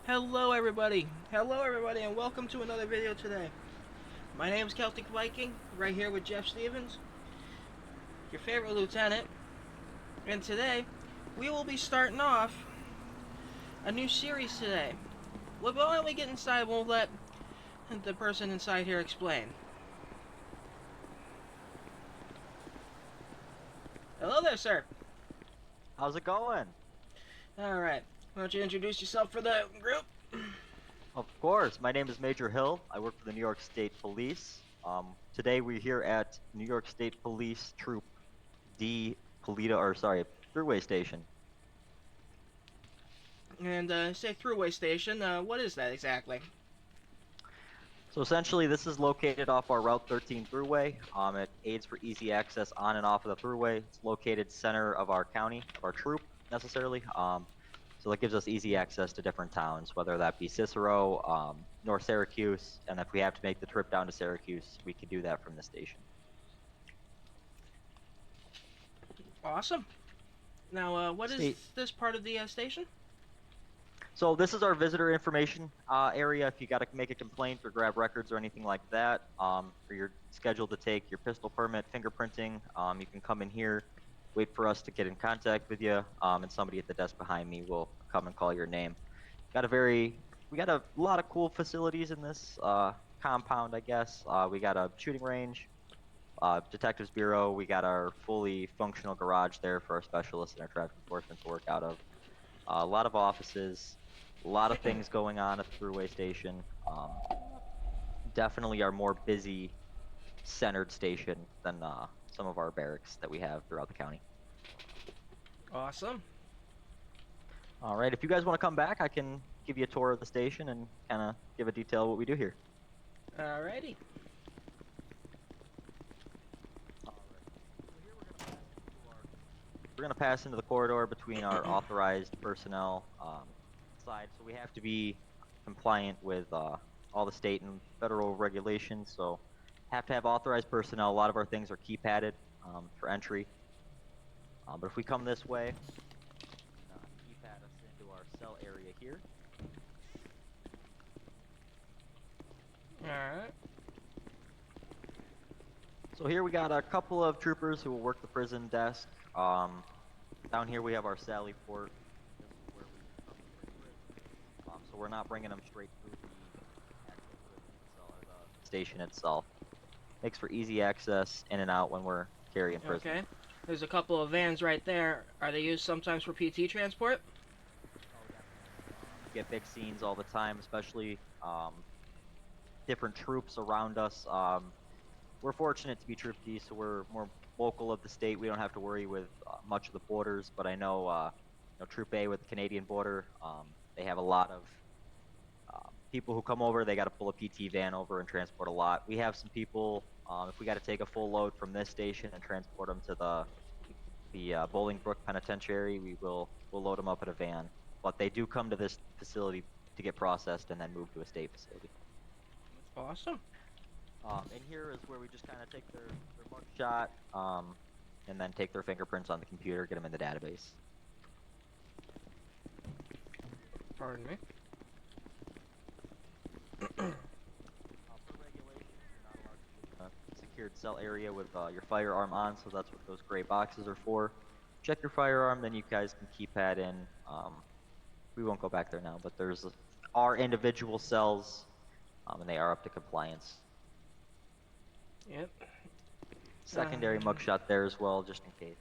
Hello everybody, and welcome to another video today. My name is Celtic Viking, right here with Jeff Stevens, your favorite lieutenant, and today we will be starting off a new series today. Well, why don't we get inside, we'll let the person inside here explain. Hello there, sir. How's it going? Alright, why don't you introduce yourself for the group? Of course, my name is Major Hill. I work for the New York State Police. Today we're here at New York State Police Troop D Thru-way Station. And say Thru-way Station, what is that exactly? So essentially, this is located off our Route 13 Thruway. It aids for easy access on and off of the Thruway. It's located center of our county, of our troop, necessarily. So that gives us easy access to different towns, whether that be Cicero, North Syracuse, and if we have to make the trip down to Syracuse, we can do that from the station. Awesome. Now, what is this part of the station? So this is our visitor information area. If you got to make a complaint or grab records or anything like that, or you're scheduled to take your pistol permit, fingerprinting, you can come in here, wait for us to get in contact with you, and somebody at the desk behind me will come and call your name. We got a lot of cool facilities in this compound, I guess. We got a shooting range, detectives bureau. We got our fully functional garage there for our specialists and our traffic enforcement to work out of. A lot of offices, a lot of things going on at the Thru-way Station. Definitely our more busy, centered station than some of our barracks that we have throughout the county. Awesome. All right, if you guys want to come back, I can give you a tour of the station and kind of give a detail of what we do here. Alrighty. We're going to pass into the corridor between our authorized personnel side, so we have to be compliant with all the state and federal regulations, so have to have authorized personnel. A lot of our things are keypadded for entry. But if we come this way, keypad us into our cell area here. Alright. So here we got a couple of troopers who will work the prison desk. Down here we have our Sally port. This is where we come to prison. So we're not bringing them straight through the actual prison itself, or the station itself. Makes for easy access in and out when we're carrying prisoners. Okay. There's a couple of vans right there. Are they used sometimes for PT transport? Oh, definitely. We get big scenes all the time, especially different troops around us. We're fortunate to be Troop D, so we're more local of the state. We don't have to worry with much of the borders, but I know, Troop A with the Canadian border, they have a lot of people who come over. They got to pull a PT van over and transport a lot. We have some people, if we got to take a full load from this station and transport them to the Bolingbrook Penitentiary, we'll load them up in a van. But they do come to this facility to get processed and then move to a state facility. Awesome. And here is where we just kind of take their mug shot, and then take their fingerprints on the computer, get them in the database. Pardon me. Per regulation, you're not allowed to be in a secured cell area with your firearm on, so that's what those gray boxes are for. Check your firearm, then you guys can keypad in. We won't go back there now, but there's our individual cells, and they are up to compliance. Yep. Secondary mugshot there as well, just in case.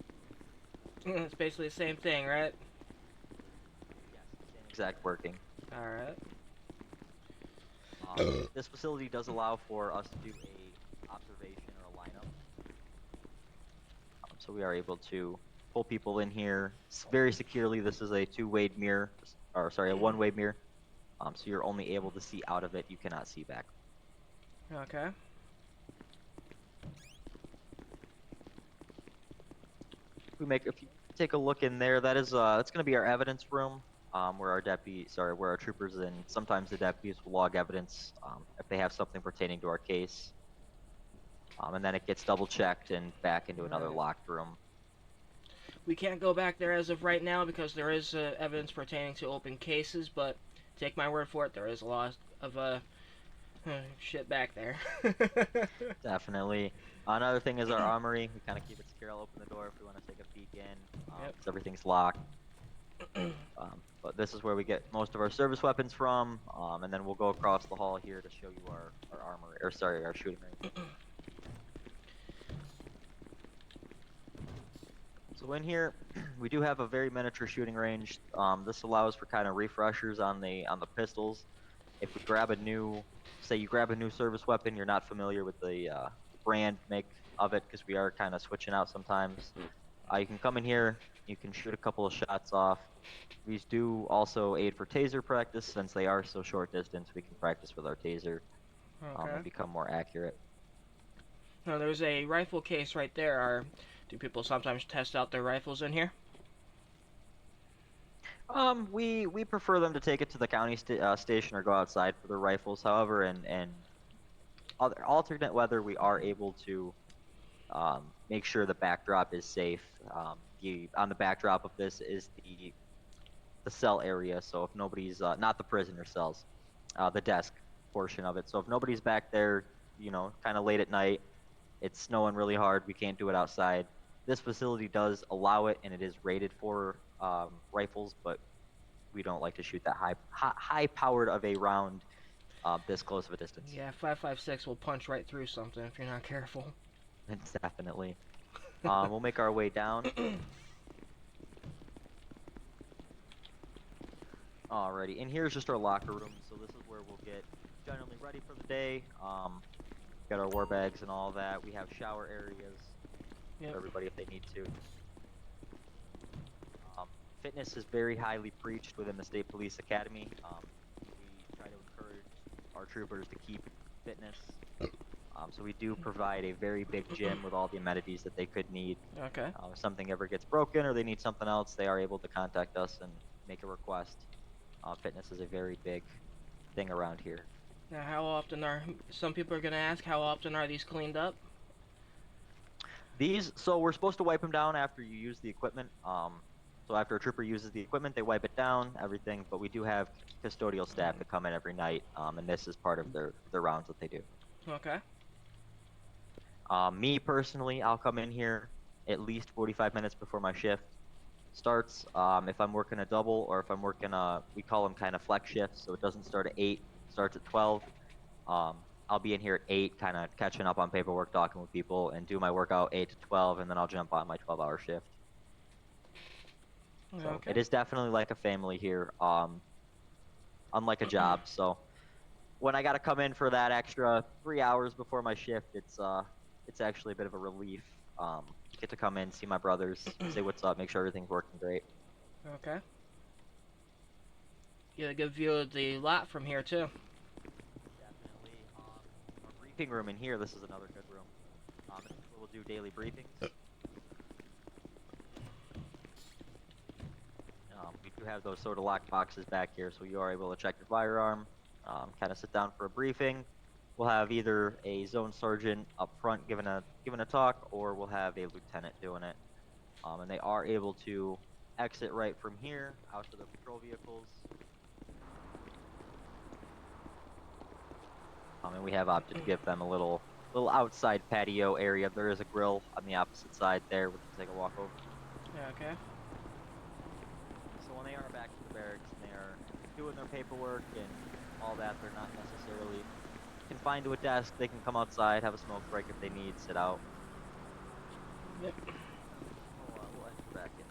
It's basically the same thing, right? Yes, same exact working. Alright. This facility does allow for us to do a observation or a lineup. So we are able to pull people in here very securely. This is a two-way mirror, or sorry, a one-way mirror. So you're only able to see out of it. You cannot see back. Okay. If you take a look in there, that's going to be our evidence room, where our troopers and sometimes the deputies will log evidence if they have something pertaining to our case. And then it gets double checked and back into another locked room. We can't go back there as of right now because there is evidence pertaining to open cases, but take my word for it. There is a lot of shit back there. Definitely. Another thing is our armory. We kind of keep it secure. I'll open the door if we want to take a peek in, Yep. because everything's locked. But this is where we get most of our service weapons from, and then we'll go across the hall here to show you our armory, or sorry, our shooting range. So in here, we do have a very miniature shooting range. This allows for kind of refreshers on the pistols. If we grab a new, say you grab a new service weapon, you're not familiar with the brand make of it, because we are kind of switching out sometimes. You can come in here, you can shoot a couple of shots off. These do also aid for taser practice, since they are so short distance. We can practice with our taser Okay. and become more accurate. Now there's a rifle case right there. Do people sometimes test out their rifles in here? We prefer them to take it to the county station or go outside for their rifles. However, in other alternate weather, we are able to make sure the backdrop is safe. On the backdrop of this is the cell area. So if nobody's not the prisoner cells, the desk portion of it. So if nobody's back there, kind of late at night, it's snowing really hard, we can't do it outside. This facility does allow it, and it is rated for rifles, but we don't like to shoot that high powered of a round this close of a distance. Yeah, 5.56 will punch right through something if you're not careful. Definitely. We'll make our way down. Alrighty, and here's just our locker room. So this is where we'll get generally ready for the day. Got our war bags and all that. We have shower areas for everybody if they need to. Fitness is very highly preached within the State Police Academy. We try to encourage our troopers to keep fitness. So we do provide a very big gym with all the amenities that they could need. Okay. If something ever gets broken or they need something else, they are able to contact us and make a request. Fitness is a very big thing around here. Now, how often some people are going to ask, how often are these cleaned up? So we're supposed to wipe them down after you use the equipment. So after a trooper uses the equipment, they wipe it down, everything. But we do have custodial staff that come in every night, and this is part of their rounds that they do. Okay. Me personally, I'll come in here at least 45 minutes before my shift starts. If I'm working a double, or if I'm working we call them kind of flex shifts, so it doesn't start at 8, starts at 12. I'll be in here at 8, kind of catching up on paperwork, talking with people, and do my workout 8 to 12, and then I'll jump on my 12-hour shift. So Okay. it is definitely like a family here, unlike a job. So when I got to come in for that extra 3 hours before my shift, it's actually a bit of a relief. Get to come in, see my brothers, say what's up, make sure everything's working great. Okay. You get a good view of the lot from here too. Definitely. Our briefing room in here, this is another good room. This is where we'll do daily briefings. We do have those sort of locked boxes back here, so you are able to check your firearm, kind of sit down for a briefing. We'll have either a zone sergeant up front giving a talk, or we'll have a lieutenant doing it. And they are able to exit right from here out to their patrol vehicles. And we have opted to give them a little outside patio area. There is a grill on the opposite side there. We can take a walk over. Yeah, okay. So when they are back to the barracks and they are doing their paperwork and all that, they're not necessarily confined to a desk. They can come outside, have a smoke break if they need, sit out. Yep. We'll enter back in.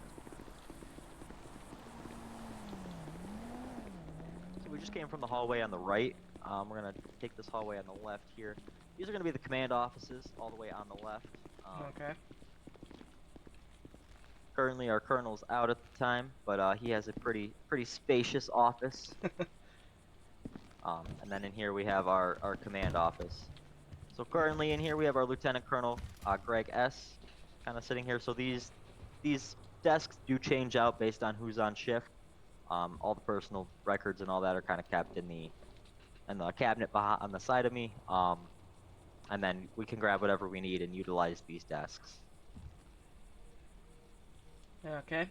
So we just came from the hallway on the right. We're going to take this hallway on the left here. These are going to be the command offices all the way on the left. Okay. Currently, our colonel's out at the time, but he has a pretty spacious office. And then in here we have our command office. So currently in here we have our Lieutenant Colonel Gregg S kind of sitting here. So these desks do change out based on who's on shift. All the personal records and all that are kind of kept in the cabinet on the side of me. And then we can grab whatever we need and utilize these desks. Okay.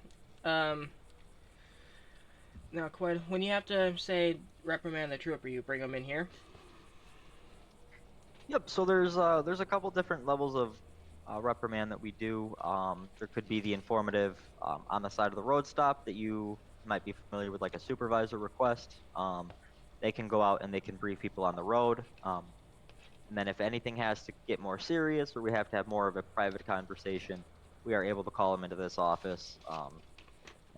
Now, quite when you have to say reprimand the trooper, you bring them in here. Yep. So there's a couple different levels of reprimand that we do. There could be the informative on the side of the road stop that you might be familiar with, like a supervisor request. They can go out and they can brief people on the road. And then if anything has to get more serious or we have to have more of a private conversation, we are able to call them into this office,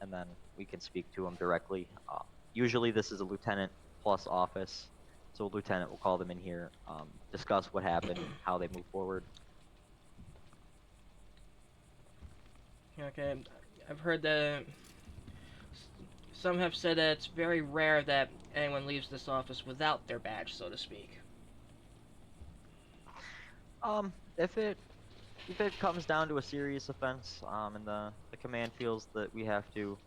and then we can speak to them directly. Usually this is a lieutenant plus office, so a lieutenant will call them in here, discuss what happened and how they move forward. Okay, I've heard that some have said that it's very rare that anyone leaves this office without their badge, so to speak. If it comes down to a serious offense, and the command feels that we have to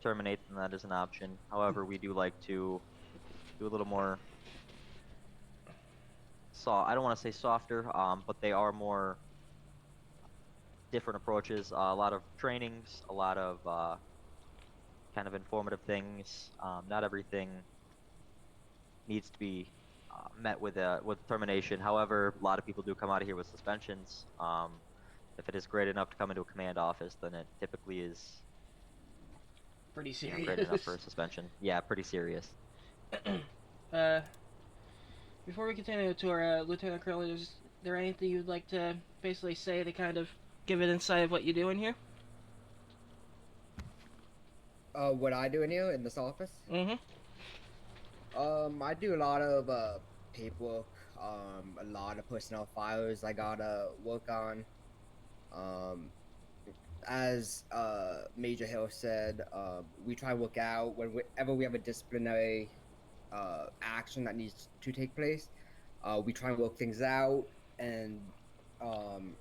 terminate, then that is an option. However, we do like to do a little more I don't want to say softer, but they are more different approaches. A lot of trainings, a lot of kind of informative things. Not everything needs to be met with termination. However, a lot of people do come out of here with suspensions. If it is great enough to come into a command office, then it typically is Pretty great enough for serious. a suspension. Yeah, pretty serious. uh, Before we continue to our Lieutenant Colonel, is there anything you'd like to basically say to kind of give an insight of what you do in here? What I do in here in this office? Mm-hmm. I do a lot of paperwork, a lot of personnel files I gotta work on. Um, as Major Hill said, we try to work out whenever we have a disciplinary action that needs to take place. We try and work things out and um,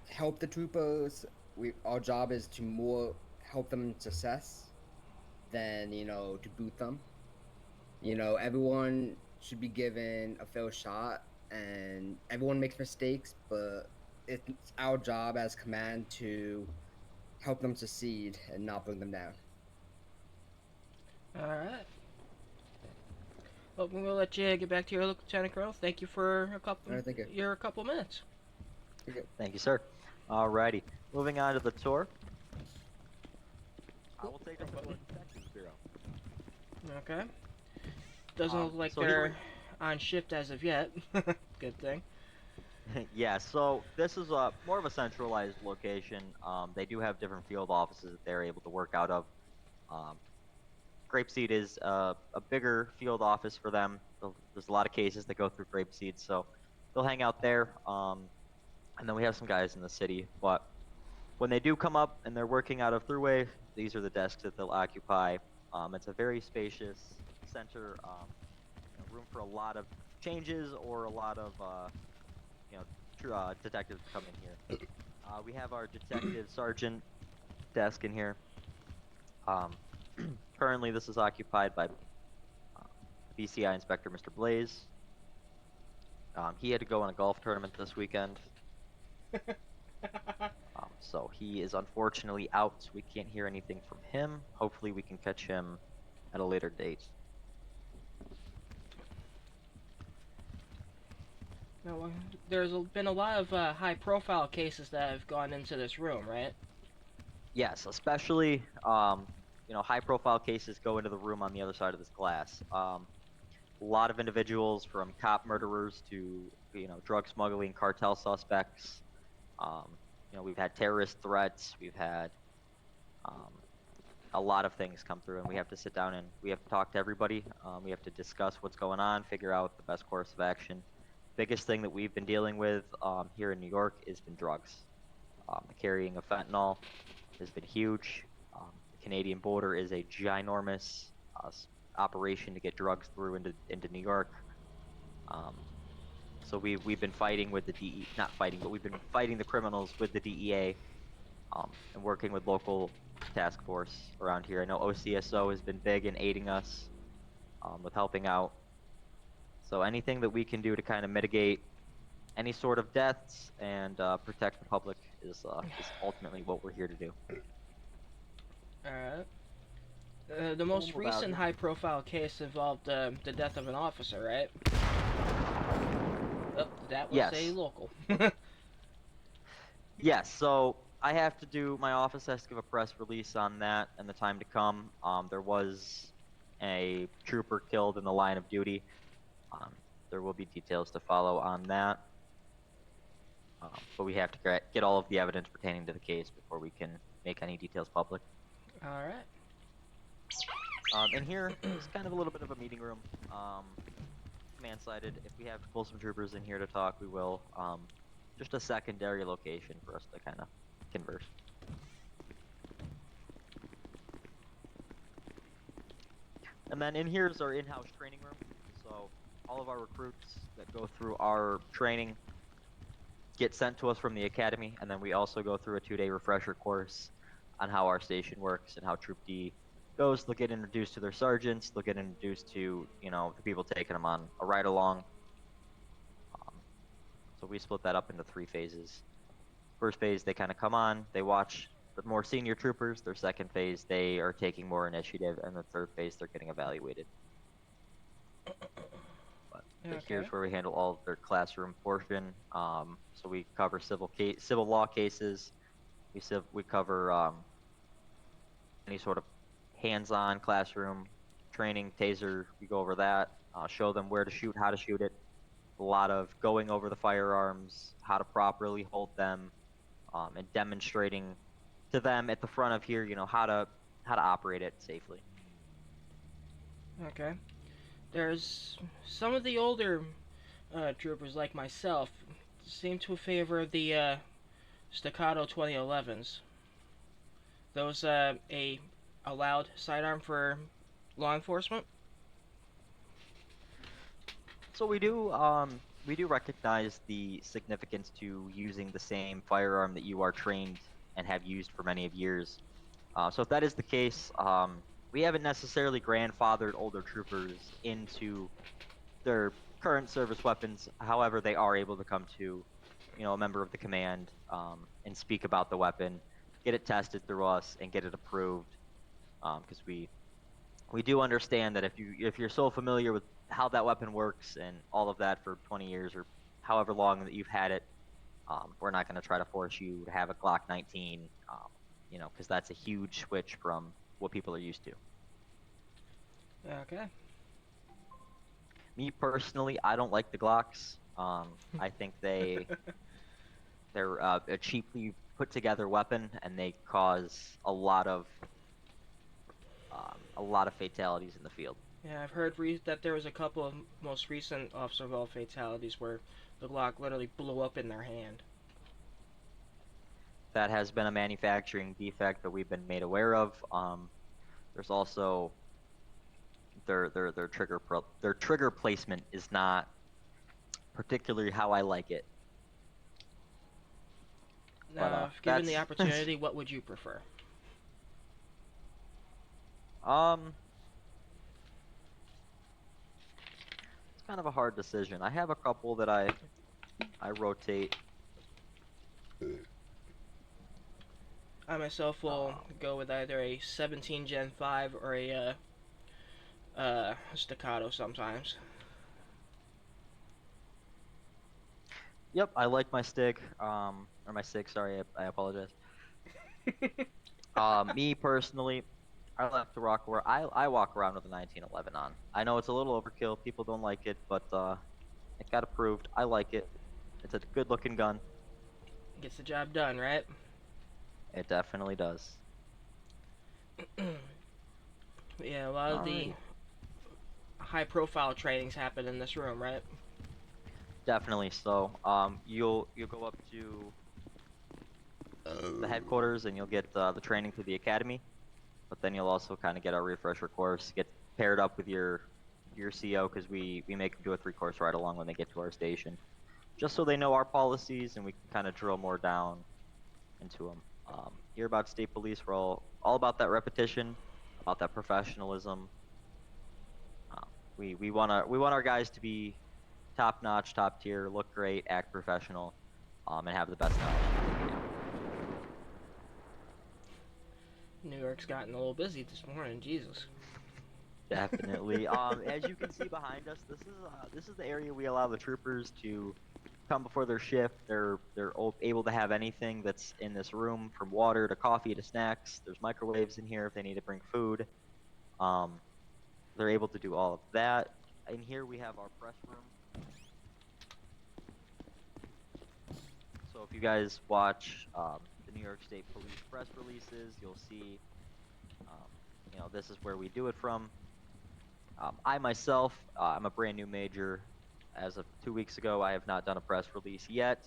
help the troopers. Our job is to more help them in success than to boot them. Everyone should be given a fair shot, and everyone makes mistakes, but it's our job as command to help them succeed and not bring them down. All right. Well, we'll let you get back to your Lieutenant Colonel. Thank you for All right, thank you. your couple minutes. Thank you, sir. Alrighty, moving on to the tour. I will take us to the Detectives Bureau. Okay. Doesn't look like So they're on shift as of yet. Good thing. yeah, so this is more of a centralized location. They do have different field offices that they're able to work out of. Um, Grapeseed is a bigger field office for them. There's a lot of cases that go through Grapeseed, so they'll hang out there. And then we have some guys in the city. But when they do come up and they're working out of Thru-way, these are the desks that they'll occupy. It's a very spacious center, room for a lot of changes or a lot of detectives to come in here. We have our detective sergeant desk in here. Currently, this is occupied by BCI Inspector Mr. Blaze. He had to go on a golf tournament this weekend, so he is unfortunately out, so we can't hear anything from him. Hopefully, we can catch him at a later date. Now, there's been a lot of high-profile cases that have gone into this room, right? Yes, especially high-profile cases go into the room on the other side of this glass. A lot of individuals, from cop murderers to drug smuggling cartel suspects. We've had terrorist threats. We've had a lot of things come through, and we have to sit down and we have to talk to everybody. We have to discuss what's going on, figure out the best course of action. Biggest thing that we've been dealing with here in New York has been drugs. The carrying of fentanyl has been huge. The Canadian border is a ginormous operation to get drugs through into New York. So we've been fighting with the DE, not fighting, but we've been fighting the criminals with the DEA, and working with local task force around here. I know OCSO has been big in aiding us with helping out. So anything that we can do to kind of mitigate any sort of deaths and protect the public is ultimately what we're here to do. Alright. The most move out recent here. high-profile case involved the death of an officer, right? Oh, that was a Yes. local. Yes, so I have to do, my office has to give a press release on that and the time to come. There was a trooper killed in the line of duty. Um, there will be details to follow on that. But we have to get all of the evidence pertaining to the case before we can make any details public. All right. And here is kind of a little bit of a meeting room. Command-sided. If we have to pull some troopers in here to talk, we will. Just a secondary location for us to kind of converse. And then in here is our in-house training room. So all of our recruits that go through our training get sent to us from the academy, and then we also go through a 2-day refresher course on how our station works and how Troop D goes. They'll get introduced to their sergeants. They'll get introduced to, you know, the people taking them on a ride along. So we split that up into 3 phases. First phase, they kind of come on, they watch the more senior troopers. Their second phase, they are taking more initiative, and the third phase, they're getting evaluated. But here's where we handle all of their classroom portion. So we cover civil law cases. We cover any sort of hands-on classroom training, taser. We go over that. Show them where to shoot, how to shoot it. A lot of going over the firearms, how to properly hold them, and demonstrating to them at the front of here, you know, how to operate it safely. Okay. There's some of the older troopers like myself seem to favor the staccato 2011s. Those a allowed sidearm for law enforcement. So we do recognize the significance to using the same firearm that you are trained and have used for many of years. So if that is the case, we haven't necessarily grandfathered older troopers into their current service weapons. However, they are able to come to, you know, a member of the command and speak about the weapon, get it tested through us, and get it approved. Because we do understand that if you're so familiar with how that weapon works and all of that for 20 years or however long that you've had it, we're not going to try to force you to have a Glock 19, you know, because that's a huge switch from what people are used to. Okay. Me personally, I don't like the Glocks. I think they're a cheaply put together weapon, and they cause a lot of fatalities in the field. Yeah, I've heard that there was a couple of most recent officer involved fatalities where the Glock literally blew up in their hand. That has been a manufacturing defect that we've been made aware of. There's also their trigger placement is not particularly how I like it. Now, if given the opportunity, what would you prefer? It's kind of a hard decision. I have a couple that I rotate. I myself will go with either a 17 Gen 5 or a staccato sometimes. Yep, I like my stick, or my SIG, sorry, I apologize. Me personally, I like to rock where I walk around with a 1911 on. I know it's a little overkill, people don't like it, but it got approved. I like it. It's a good looking gun. Gets the job done, right? It definitely does. Yeah, a lot of the high profile trainings happen in this room, right? Definitely. So, you'll go up to the headquarters and you'll get the training through the academy, but then you'll also kind of get our refresher course, get paired up with your CO, because we make them do a 3-course ride along when they get to our station, just so they know our policies and we can kind of drill more down into them. Here about state police, we're all about that repetition, about that professionalism. We want our guys to be top notch, top tier, look great, act professional, and have the best knowledge. New York's gotten a little busy this morning. Jesus. Definitely. As you can see behind us, this is the area we allow the troopers to come before their shift. They're able to have anything that's in this room, from water to coffee to snacks. There's microwaves in here if they need to bring food. Um, they're able to do all of that. In here we have our press room. So if you guys watch the New York State Police press releases, you'll see, this is where we do it from. I myself, I'm a brand new major. As of 2 weeks ago, I have not done a press release yet.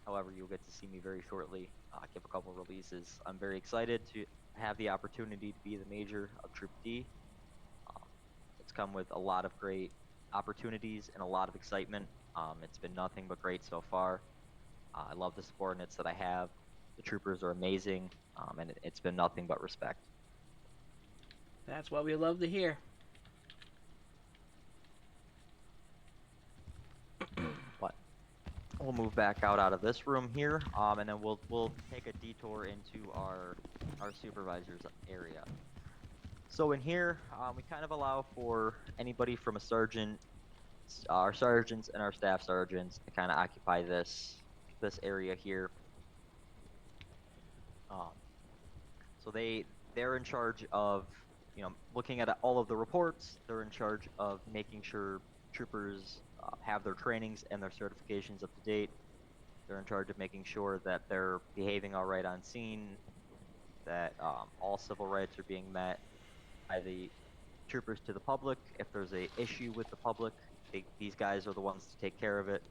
However, you'll get to see me very shortly give a couple releases. I'm very excited to have the opportunity to be the major of Troop D. It's come with a lot of great opportunities and a lot of excitement. It's been nothing but great so far. I love the subordinates that I have. The troopers are amazing, and it's been nothing but respect. That's what we love to hear. But we'll move back out of this room here, and then we'll take a detour into our supervisor's area. So in here, we kind of allow for anybody from a sergeant, our sergeants and our staff sergeants, to kind of occupy this area here. So they're in charge of, looking at all of the reports. They're in charge of making sure troopers have their trainings and their certifications up to date. They're in charge of making sure that they're behaving all right on scene, that all civil rights are being met by the troopers to the public. If there's a issue with the public, these guys are the ones to take care of it.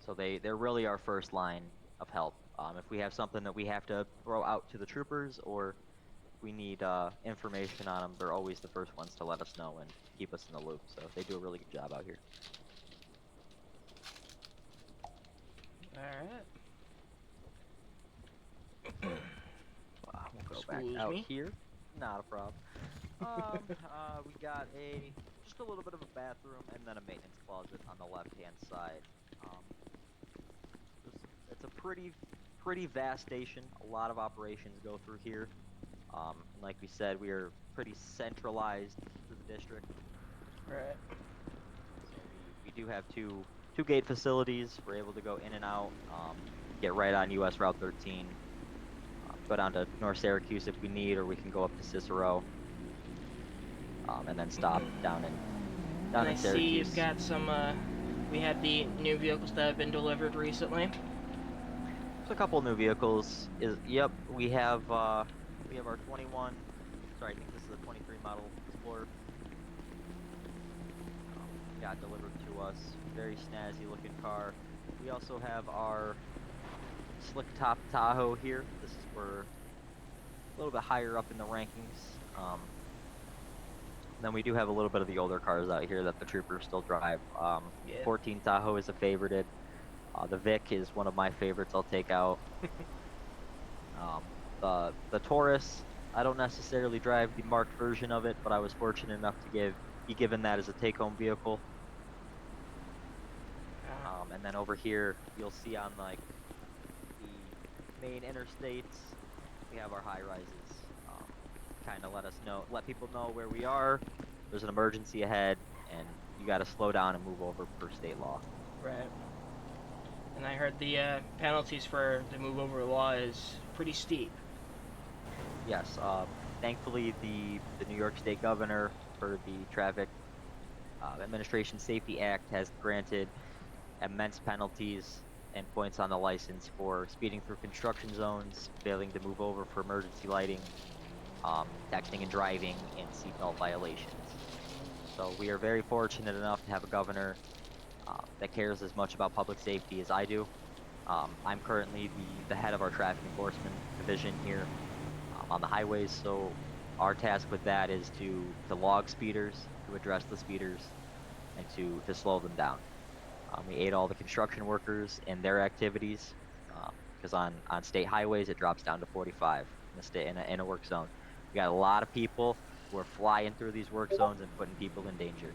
So they're really our first line of help. If we have something that we have to throw out to the troopers, or we need information on them, they're always the first ones to let us know and keep us in the loop. So they do a really good job out here. Alright. We'll go back out here. Not a problem. We got just a little bit of a bathroom and then a maintenance closet on the left-hand side. It's a pretty vast station. A lot of operations go through here. Like we said, we are pretty centralized to the district. Right. So we do have two gate facilities. We're able to go in and out, get right on US Route 13, go down to North Syracuse if we need, or we can go up to Cicero, and then stop down in Syracuse. I see you've got some, we had the new vehicles that have been delivered recently. There's a couple new vehicles. Yep, we have our 21, sorry, I think this is a 23 model Explorer. Got delivered to us. Very snazzy looking car. We also have our slick top Tahoe here. This is where a little bit higher up in the rankings. Then we do have a little bit of the older cars out here that the troopers still drive. 14 Tahoe is a favorited. The Vic is one of my favorites I'll take out. The Taurus, I don't necessarily drive the marked version of it, but I was fortunate enough to be given that as a take-home vehicle. And then over here, you'll see on like the main interstates, we have our high-rises. Kind of let people know where we are. There's an emergency ahead, and you got to slow down and move over per state law. Right. And I heard the penalties for the move over law is pretty steep. Yes. Thankfully, the New York State Governor, for the Traffic Administration Safety Act, has granted immense penalties and points on the license for speeding through construction zones, failing to move over for emergency lighting, texting and driving, and seatbelt violations. So we are very fortunate enough to have a governor that cares as much about public safety as I do. I'm currently the head of our traffic enforcement division here on the highways, so our task with that is to log speeders, to address the speeders, and to slow them down. We aid all the construction workers in their activities, because on state highways it drops down to 45 in a work zone. We got a lot of people who are flying through these work zones and putting people in danger.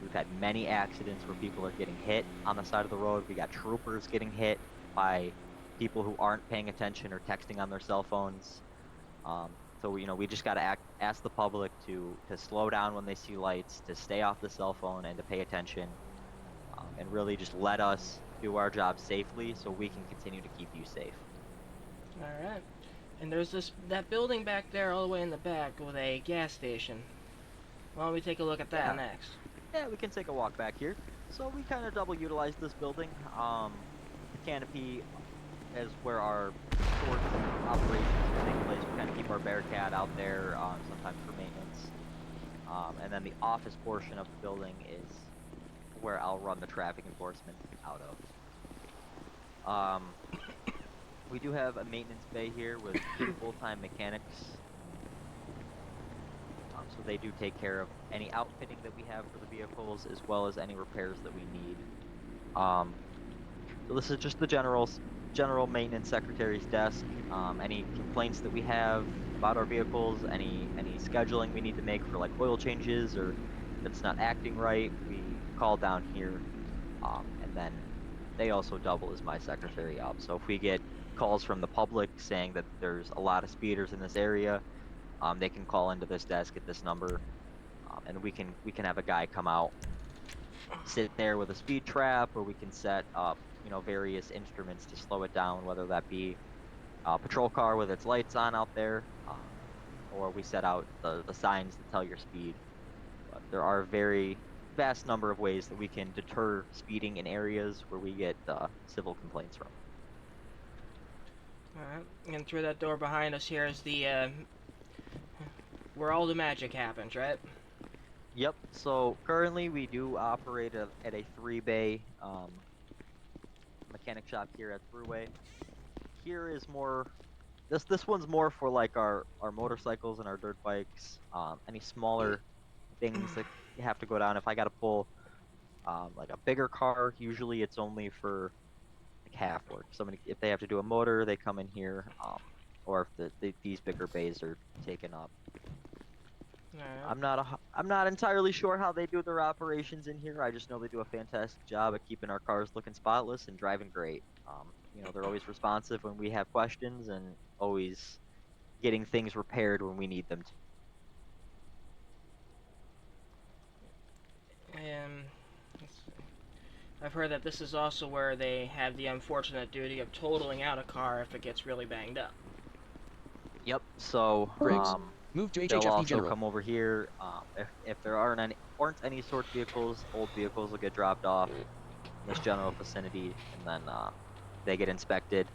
We've had many accidents where people are getting hit on the side of the road. We got troopers getting hit by people who aren't paying attention or texting on their cell phones. So we just got to ask the public to slow down when they see lights, to stay off the cell phone, and to pay attention, and really just let us do our job safely so we can continue to keep you safe. All right. And there's that building back there, all the way in the back, with a gas station. Why don't we take a look at that Yeah. next? Yeah, we can take a walk back here. So we kind of double utilize this building. The canopy is where our sorts of operations can take place. We kind of keep our Bearcat out there, sometimes for maintenance. And then the office portion of the building is where I'll run the traffic enforcement out of. We do have a maintenance bay here with 2 full-time mechanics. So they do take care of any outfitting that we have for the vehicles, as well as any repairs that we need. So this is just the general maintenance secretary's desk. Any complaints that we have about our vehicles, any scheduling we need to make for like oil changes, or if it's not acting right, we call down here. And then they also double as my secretary up. So if we get calls from the public saying that there's a lot of speeders in this area, they can call into this desk at this number, and we can have a guy come out, sit there with a speed trap, or we can set up various instruments to slow it down, whether that be a patrol car with its lights on out there, or we set out the signs that tell your speed. But there are a very vast number of ways that we can deter speeding in areas where we get civil complaints from. Alright, and through that door behind us here is the, where all the magic happens, right? Yep, so currently we do operate at a 3-bay mechanic shop here at Thru-way. Here is more, this one's more for like our motorcycles and our dirt bikes, any smaller things that you have to go down. If I gotta pull like a bigger car, usually it's only for like half work. If they have to do a motor, they come in here, or if these bigger bays are taken up. Alright. I'm not entirely sure how they do their operations in here. I just know they do a fantastic job at keeping our cars looking spotless and driving great. They're always responsive when we have questions, and always getting things repaired when we need them to. Let's see. I've heard that this is also where they have the unfortunate duty of totaling out a car if it gets really banged up. Yep. So Briggs, move to they'll HHFD also General. come over here. If there aren't any sorts vehicles, old vehicles will get dropped off in this general vicinity, and then they get inspected.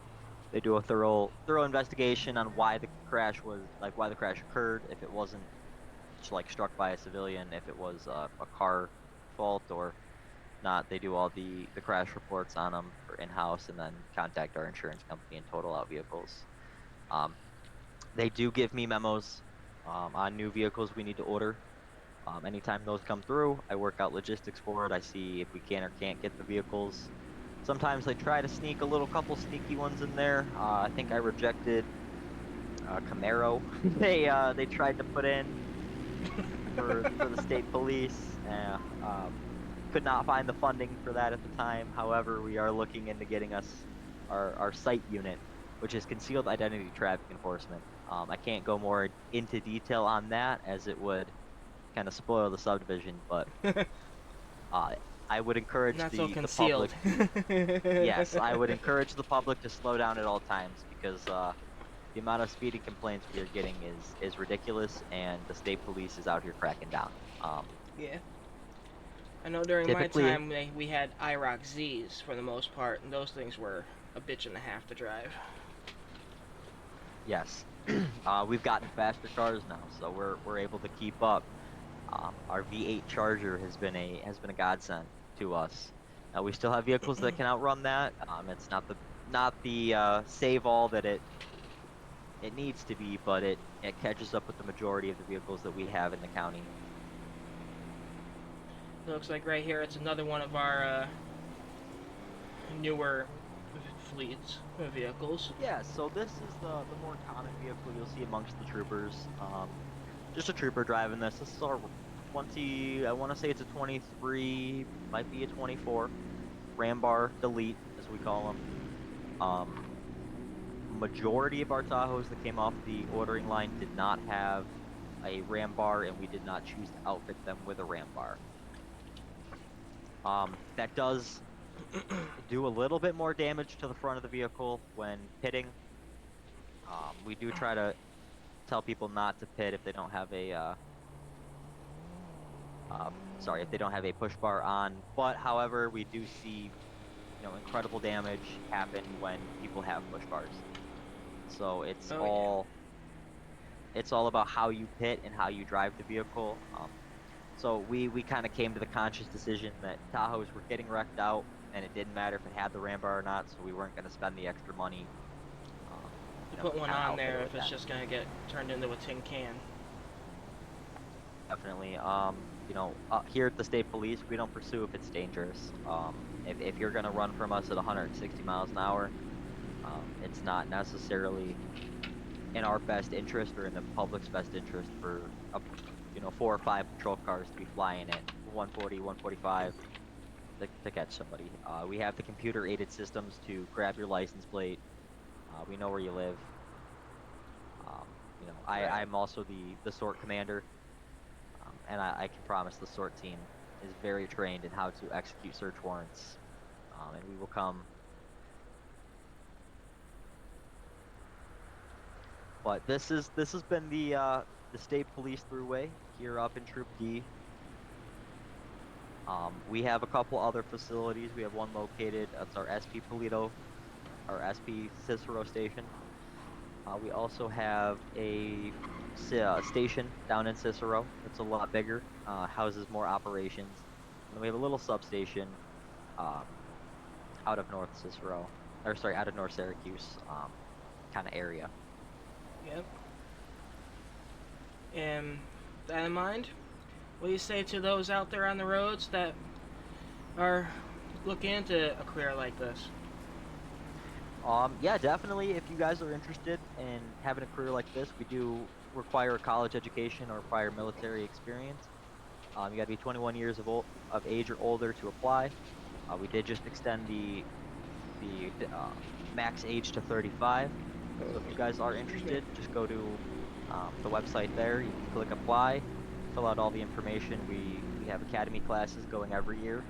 They do a thorough investigation on why the crash occurred. If it wasn't like struck by a civilian, if it was a car fault or not, they do all the crash reports on them for in-house, and then contact our insurance company and total out vehicles. They do give me memos on new vehicles we need to order. Anytime those come through, I work out logistics for it. I see if we can or can't get the vehicles. Sometimes they try to sneak couple sneaky ones in there. I think I rejected Camaro. They tried to put in for the state police. Could not find the funding for that at the time. However, we are looking into getting us our site unit, which is concealed identity traffic enforcement. I can't go more into detail on that, as it would kind of spoil the subdivision, but I would encourage Not the so public. concealed. Yes, I would encourage the public to slow down at all times, because the amount of speeding complaints we are getting is ridiculous, and the state police is out here cracking down. Yeah. I know during my Typically- time we had IROC Zs for the most part, and those things were a bitch and a half to drive. Yes, we've gotten faster cars now, so we're able to keep up. Our V8 Charger has been a godsend to us. Now we still have vehicles that can outrun that. It's not the save all that it needs to be, but it catches up with the majority of the vehicles that we have in the county. It looks like right here it's another one of our newer fleets of vehicles. Yeah, so this is the more common vehicle you'll see amongst the troopers. Just a trooper driving this. This is our I want to say it's a 23, might be a 24, Rambar Delete, as we call them. majority of our Tahoes that came off the ordering line did not have a ram bar, and we did not choose to outfit them with a ram bar. That does do a little bit more damage to the front of the vehicle when pitting. We do try to tell people not to pit if they don't have a if they don't have a push bar on. But however, we do see incredible damage happen when people have push bars. So it's all about how you pit and how you drive the vehicle. So we kind of came to the conscious decision that Tahoes were getting wrecked out, and it didn't matter if it had the ram bar or not. So we weren't going to spend the extra money. Put one on there if it's that. just gonna get turned into a tin can. Definitely. Here at the state police, we don't pursue if it's dangerous. If you're gonna run from us at 160 miles an hour, it's not necessarily in our best interest or in the public's best interest for 4 or 5 patrol cars to be flying at 140, 145 to catch somebody. We have the computer-aided systems to grab your license plate. We know where you live. I'm also the SORT commander, and I can promise the SORT team is very trained in how to execute search warrants, and we will come. But this has been the state police Thru-way here up in Troop D. We have a couple other facilities. We have one located. That's our SP Polito, our SP Cicero station. We also have a station down in Cicero. It's a lot bigger, houses more operations. And we have a little substation out of North Cicero, out of North Syracuse kind of area. Yep. And that in mind, what do you say to those out there on the roads that are looking into a career like this? Yeah, definitely. If you guys are interested in having a career like this, we do require a college education or require military experience. You got to be 21 years of age or older to apply. We did just extend the max age to 35. So if you guys are interested, just go to the website there. You can click apply, fill out all the information. We have academy classes going every year.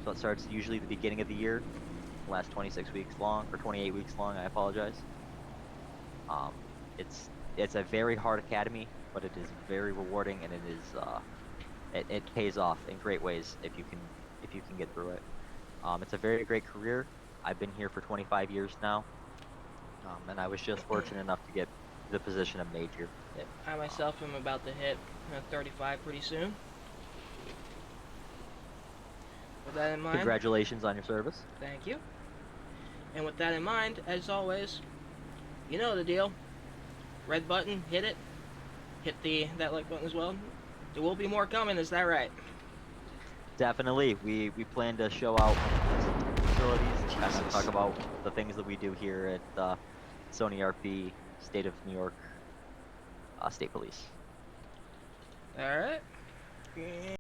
So it starts usually the beginning of the year. Last 26 weeks long, or 28 weeks long, I apologize. It's a very hard academy, but it is very rewarding, and it pays off in great ways if you can get through it. It's a very great career. I've been here for 25 years now, and I was just fortunate enough to get the position of major. I myself am about to hit 35 pretty soon. With that in mind, Congratulations on your service. Thank you. And with that in mind, as always, you know the deal. Red button, hit it. Hit that like button as well. There will be more coming, is that right? Definitely. We plan to show out facilities and kind of talk about the things that we do here at SONYRP, State of New York State Police. Alright.